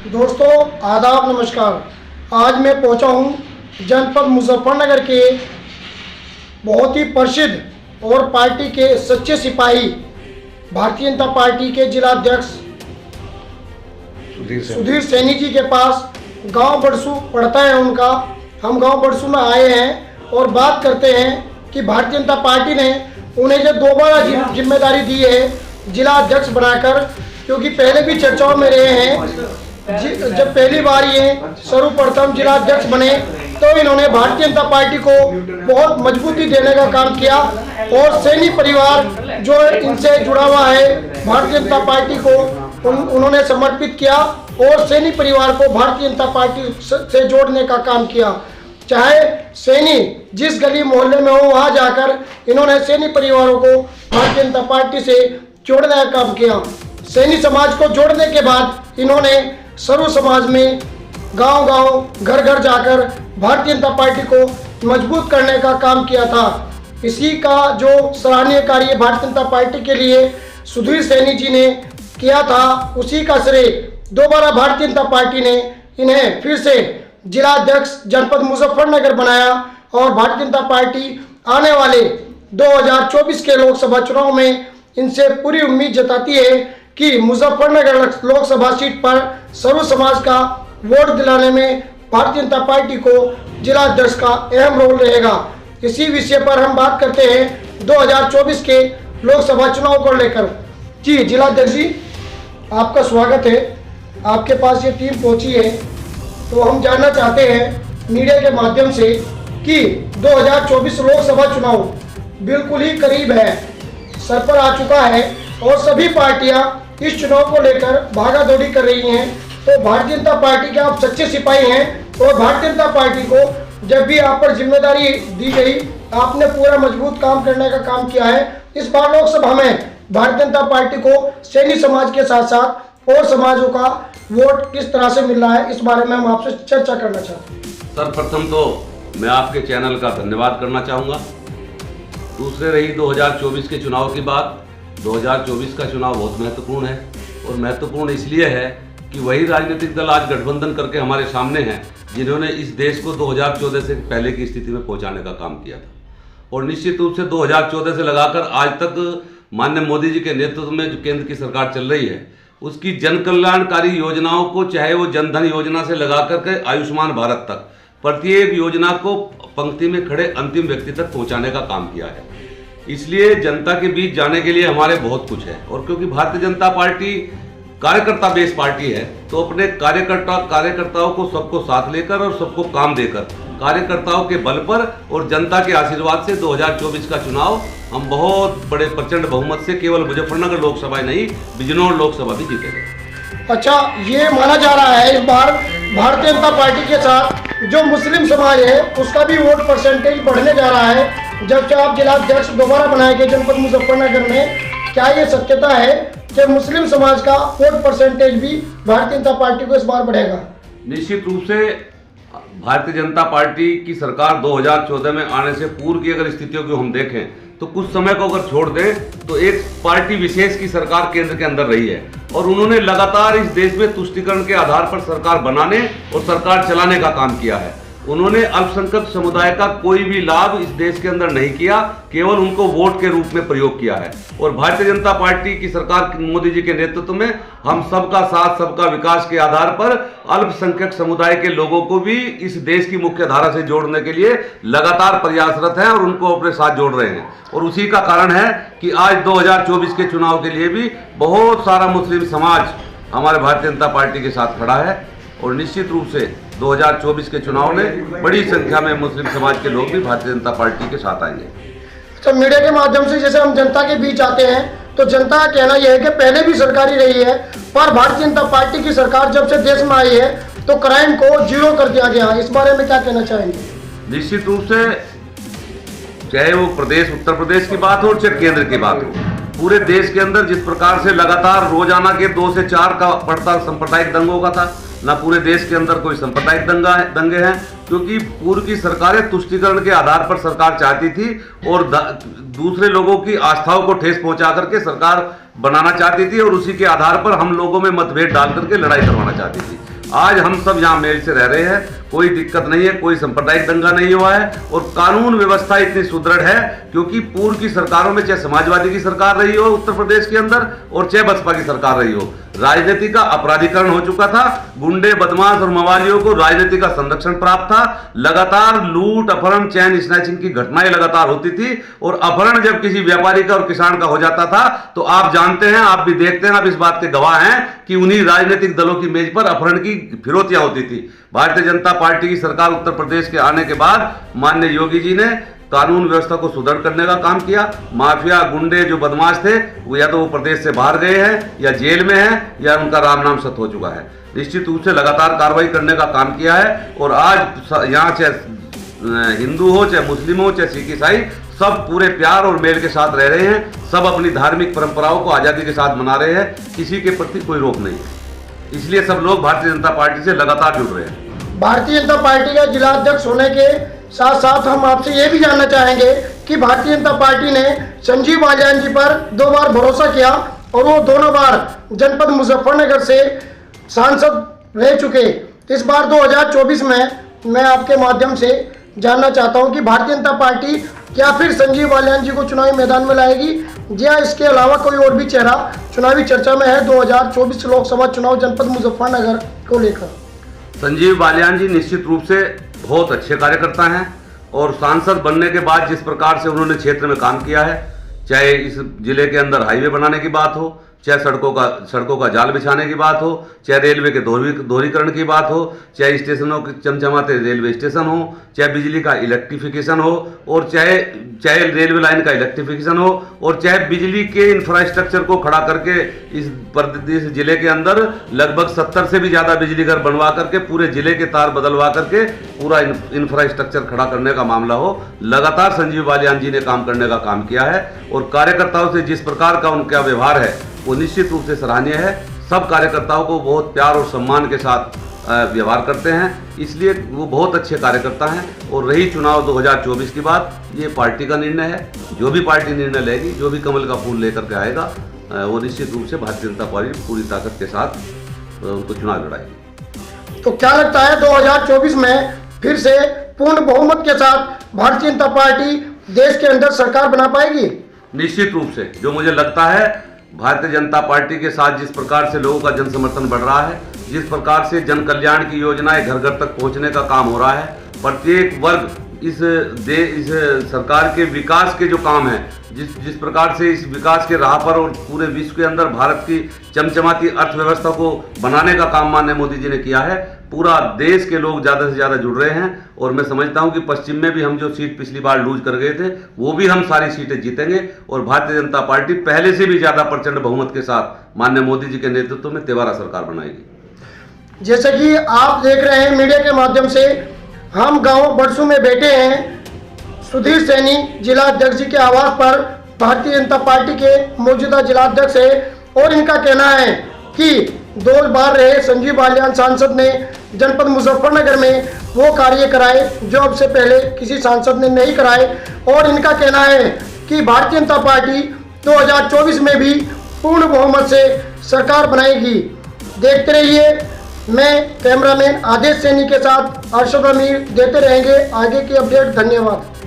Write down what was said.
दोस्तों आदाब नमस्कार। आज मैं पहुंचा हूं जनपद मुजफ्फरनगर के बहुत ही प्रसिद्ध और पार्टी के सच्चे सिपाही भारतीय जनता पार्टी के जिला अध्यक्ष सुधीर सैनी जी के पास। गांव बड़सू पड़ता है उनका। हम गांव बड़सू में आए हैं और बात करते हैं कि भारतीय जनता पार्टी ने उन्हें जो दोबारा जिम्मेदारी दी है जिला अध्यक्ष बनाकर, क्योंकि पहले भी चर्चाओं में रहे हैं। जब पहली बार ये सर्वप्रथम जिला अध्यक्ष बने तो इन्होंने भारतीय जनता पार्टी को बहुत मजबूती देने का काम किया और सैनी परिवार जो इनसे जुड़ा हुआ है भारतीय जनता पार्टी को उन्होंने समर्पित किया और सैनी परिवार को भारतीय जनता पार्टी से जोड़ने का काम किया। चाहे सैनी जिस गली मोहल्ले में हो वहां जाकर इन्होंने सैनी परिवारों को भारतीय जनता पार्टी से जोड़ने का काम किया। सैनी समाज को जोड़ने के बाद इन्होंने सर्व समाज में गांव-गांव घर-घर जाकर भारतीय जनता पार्टी को मजबूत करने का काम किया था। इसी का जो सराहनीय कार्य भारतीय जनता पार्टी के लिए सुधीर सैनी जी ने किया था, उसी का श्रेय दोबारा भारतीय जनता पार्टी ने इन्हें फिर से जिला अध्यक्ष जनपद मुजफ्फरनगर बनाया और भारतीय जनता पार्टी आने वाले 2024 के लोकसभा चुनाव में इनसे पूरी उम्मीद जताती है कि मुजफ्फरनगर लोकसभा सीट पर सर्व समाज का वोट दिलाने में भारतीय जनता पार्टी को जिला अध्यक्ष का अहम रोल रहेगा। इसी विषय पर हम बात करते हैं 2024 के लोकसभा चुनाव को लेकर। जी जिला अध्यक्ष जी, आपका स्वागत है। आपके पास ये टीम पहुंची है तो हम जानना चाहते हैं मीडिया के माध्यम से कि 2024 लोकसभा चुनाव बिल्कुल ही करीब है, सर पर आ चुका है और सभी पार्टियां इस चुनाव को लेकर भागा दौड़ी कर रही हैं। तो भारतीय जनता पार्टी के आप सच्चे सिपाही हैं और भारतीय जनता पार्टी को जब भी आप पर जिम्मेदारी दी गई आपने पूरा मजबूत काम करने का काम किया है। इस बार लोकसभा में भारतीय जनता पार्टी को सैनी समाज के साथ साथ और समाजों का वोट किस तरह से मिल रहा है, इस बारे में हम आपसे चर्चा करना चाहते हैं। सर्वप्रथम तो मैं आपके चैनल का धन्यवाद करना चाहूँगा। दूसरे रही 2024 के चुनाव की बात। 2024 का चुनाव बहुत महत्वपूर्ण है और महत्वपूर्ण इसलिए है कि वही राजनीतिक दल आज गठबंधन करके हमारे सामने हैं जिन्होंने इस देश को 2014 से पहले की स्थिति में पहुंचाने का काम किया था। और निश्चित रूप से 2014 से लगाकर आज तक माननीय मोदी जी के नेतृत्व में जो केंद्र की सरकार चल रही है उसकी जन कल्याणकारी योजनाओं को, चाहे वो जनधन योजना से लगाकर के आयुष्मान भारत तक, प्रत्येक योजना को पंक्ति में खड़े अंतिम व्यक्ति तक पहुँचाने का काम किया है। इसलिए जनता के बीच जाने के लिए हमारे बहुत कुछ है और क्योंकि भारतीय जनता पार्टी कार्यकर्ता बेस पार्टी है तो अपने कार्यकर्ताओं को सबको साथ लेकर और सबको काम देकर कार्यकर्ताओं के बल पर और जनता के आशीर्वाद से 2024 का चुनाव हम बहुत बड़े प्रचंड बहुमत से केवल मुजफ्फरनगर लोकसभा नहीं बिजनौर लोकसभा भी जीतेंगे। अच्छा, ये माना जा रहा है इस बार भारतीय जनता पार्टी के साथ जो मुस्लिम समाज है उसका भी वोट परसेंटेज बढ़ने जा रहा है जब से आप जिला अध्यक्ष दोबारा बनाए गए जनपद मुजफ्फरनगर में। क्या ये सत्यता है कि मुस्लिम समाज का वोट परसेंटेज भी भारतीय जनता पार्टी को इस बार बढ़ेगा? निश्चित रूप से भारतीय जनता पार्टी की सरकार 2014 में आने से पूर्व की अगर स्थितियों को हम देखें तो कुछ समय को अगर छोड़ दें तो एक पार्टी विशेष की सरकार केंद्र के अंदर रही है और उन्होंने लगातार इस देश में तुष्टीकरण के आधार पर सरकार बनाने और सरकार चलाने का काम किया है। उन्होंने अल्पसंख्यक समुदाय का कोई भी लाभ इस देश के अंदर नहीं किया, केवल उनको वोट के रूप में प्रयोग किया है। और भारतीय जनता पार्टी की सरकार मोदी जी के नेतृत्व में हम सबका साथ सबका विकास के आधार पर अल्पसंख्यक समुदाय के लोगों को भी इस देश की मुख्य धारा से जोड़ने के लिए लगातार प्रयासरत हैं और उनको अपने साथ जोड़ रहे हैं। और उसी का कारण है कि आज 2024 के चुनाव के लिए भी बहुत सारा मुस्लिम समाज हमारे भारतीय जनता पार्टी के साथ खड़ा है और निश्चित रूप से 2024 के चुनाव में बड़ी संख्या में मुस्लिम समाज के लोग भी भारतीय जनता पार्टी के साथ आएंगे। अच्छा, मीडिया के माध्यम से जैसे हम जनता के बीच आते हैं तो जनता का कहना यह है कि पहले भी सरकारी रही है पर भारतीय जनता पार्टी की सरकार जब से देश में आई है तो क्राइम को जीरो कर दिया गया। इस बारे में क्या कहना चाहेंगे? निश्चित रूप से चाहे वो प्रदेश उत्तर प्रदेश की बात हो चाहे केंद्र की बात हो, पूरे देश के अंदर जिस प्रकार से लगातार रोजाना के 2 से 4 का बढ़ता सांप्रदायिक दंगों का था, ना पूरे देश के अंदर कोई सांप्रदायिक दंगे हैं क्योंकि पूर्व की सरकारें तुष्टीकरण के आधार पर सरकार चाहती थी और दूसरे लोगों की आस्थाओं को ठेस पहुंचा करके सरकार बनाना चाहती थी और उसी के आधार पर हम लोगों में मतभेद डाल करके लड़ाई करवाना चाहती थी। आज हम सब यहाँ मेल से रह रहे हैं, कोई दिक्कत नहीं है, कोई सांप्रदायिक दंगा नहीं हुआ है और कानून व्यवस्था इतनी सुदृढ़ है क्योंकि पूर्व की सरकारों में चाहे समाजवादी की सरकार रही हो उत्तर प्रदेश के अंदर और चाहे बसपा की सरकार रही हो, राजनीति का अपराधीकरण हो चुका था। गुंडे, बदमाश और मवालियों को राजनीति का संरक्षण प्राप्त था। लगातार लूट, अपहरण, चैन स्नैचिंग की घटनाएं लगातार होती थी और अपहरण जब किसी व्यापारी का और किसान का हो जाता था तो आप जानते हैं, आप भी देखते हैं, आप इस बात के गवाह हैं कि उन्हीं राजनीतिक दलों की मेज पर अपहरण की फिरौतियां होती थी। भारतीय जनता पार्टी की सरकार उत्तर प्रदेश के आने के बाद माननीय योगी जी ने कानून व्यवस्था को सुदृढ़ करने का काम किया। माफिया, गुंडे जो बदमाश थे वो या तो वो प्रदेश से बाहर गए हैं या जेल में हैं या उनका राम नाम सत हो चुका है। निश्चित रूप से लगातार कार्रवाई करने का काम किया है और आज यहाँ चाहे हिंदू हो, चाहे मुस्लिम हो, चाहे सिख ईसाई, सब पूरे प्यार और मेल के साथ रह रहे हैं। सब अपनी धार्मिक परंपराओं को आज़ादी के साथ मना रहे हैं, किसी के प्रति कोई रोक नहीं है। इसलिए सब लोग भारतीय जनता पार्टी से लगातार जुड़ रहे हैं। भारतीय जनता पार्टी का जिला अध्यक्ष होने के साथ साथ हम आपसे ये भी जानना चाहेंगे कि भारतीय जनता पार्टी ने संजीव बालियान जी पर 2 बार भरोसा किया और वो दोनों बार जनपद मुजफ्फरनगर से सांसद रह चुके। इस बार 2024 में मैं आपके माध्यम से जानना चाहता हूं कि भारतीय जनता पार्टी क्या फिर संजीव बालियान जी को चुनावी मैदान में लाएगी या इसके अलावा कोई और भी चेहरा चुनावी चर्चा में है 2024 लोकसभा चुनाव जनपद मुजफ्फरनगर को लेकर? संजीव बालियान जी निश्चित रूप से बहुत अच्छे कार्यकर्ता हैं और सांसद बनने के बाद जिस प्रकार से उन्होंने क्षेत्र में काम किया है, चाहे इस जिले के अंदर हाईवे बनाने की बात हो, चाहे सड़कों का जाल बिछाने की बात हो, चाहे रेलवे के दोहरीकरण की बात हो, चाहे स्टेशनों के चमचमाते रेलवे स्टेशन हो, चाहे बिजली का इलेक्ट्रिफिकेशन हो और चाहे रेलवे लाइन का इलेक्ट्रिफिकेशन हो और चाहे बिजली के इंफ्रास्ट्रक्चर को खड़ा करके इस जिले के अंदर लगभग 70 से भी ज़्यादा बिजली घर बनवा करके पूरे जिले के तार बदलवा करके पूरा इंफ्रास्ट्रक्चर खड़ा करने का मामला हो, लगातार संजीव बालियान जी ने काम करने का काम किया है और कार्यकर्ताओं से जिस प्रकार का उनका व्यवहार है वो निश्चित रूप से सराहनीय है। सब कार्यकर्ताओं को बहुत प्यार और सम्मान के साथ व्यवहार करते हैं, इसलिए वो बहुत अच्छे कार्यकर्ता हैं। और रही चुनाव 2024 की बात, ये पार्टी का निर्णय है। जो भी पार्टी निर्णय लेगी, जो भी कमल का फूल लेकर के आएगा, वो निश्चित रूप से भारतीय जनता पार्टी पूरी ताकत के साथ उनको चुनाव लड़ाएगी। तो क्या लगता है 2024 में फिर से पूर्ण बहुमत के साथ भारतीय जनता पार्टी देश के अंदर सरकार बना पाएगी? निश्चित रूप से जो मुझे लगता है, भारतीय जनता पार्टी के साथ जिस प्रकार से लोगों का जन समर्थन बढ़ रहा है, जिस प्रकार से जन कल्याण की योजनाएं घर घर तक पहुंचने का काम हो रहा है, प्रत्येक वर्ग इस सरकार के विकास के जो काम है, जिस प्रकार से इस विकास के राह पर और पूरे विश्व के अंदर भारत की चमचमाती अर्थव्यवस्था को बनाने का काम माननीय मोदी जी ने किया है, पूरा देश के लोग ज़्यादा से ज़्यादा जुड़ रहे हैं। और मैं समझता हूं कि पश्चिम में भी हम जो सीट पिछली बार लूज कर गए थे, वो भी हम सारी सीटें जीतेंगे और भारतीय जनता पार्टी पहले से भी ज़्यादा प्रचंड बहुमत के साथ माननीय मोदी जी के नेतृत्व में तिवारा सरकार बनाएगी। जैसे कि आप देख रहे हैं मीडिया के माध्यम से, हम गांव बरसू में बैठे हैं सुधीर सैनी जिला अध्यक्ष जी के आवास पर। भारतीय जनता पार्टी के मौजूदा जिला अध्यक्ष है और इनका कहना है कि 2 बार रहे संजीव बालियान सांसद ने जनपद मुजफ्फरनगर में वो कार्य कराए जो अब से पहले किसी सांसद ने नहीं कराए। और इनका कहना है कि भारतीय जनता पार्टी 2024 में भी पूर्ण बहुमत से सरकार बनाएगी। देखते रहिए, मैं कैमरामैन आदेश सैनी के साथ अरशद अमीर देते रहेंगे आगे की अपडेट। धन्यवाद।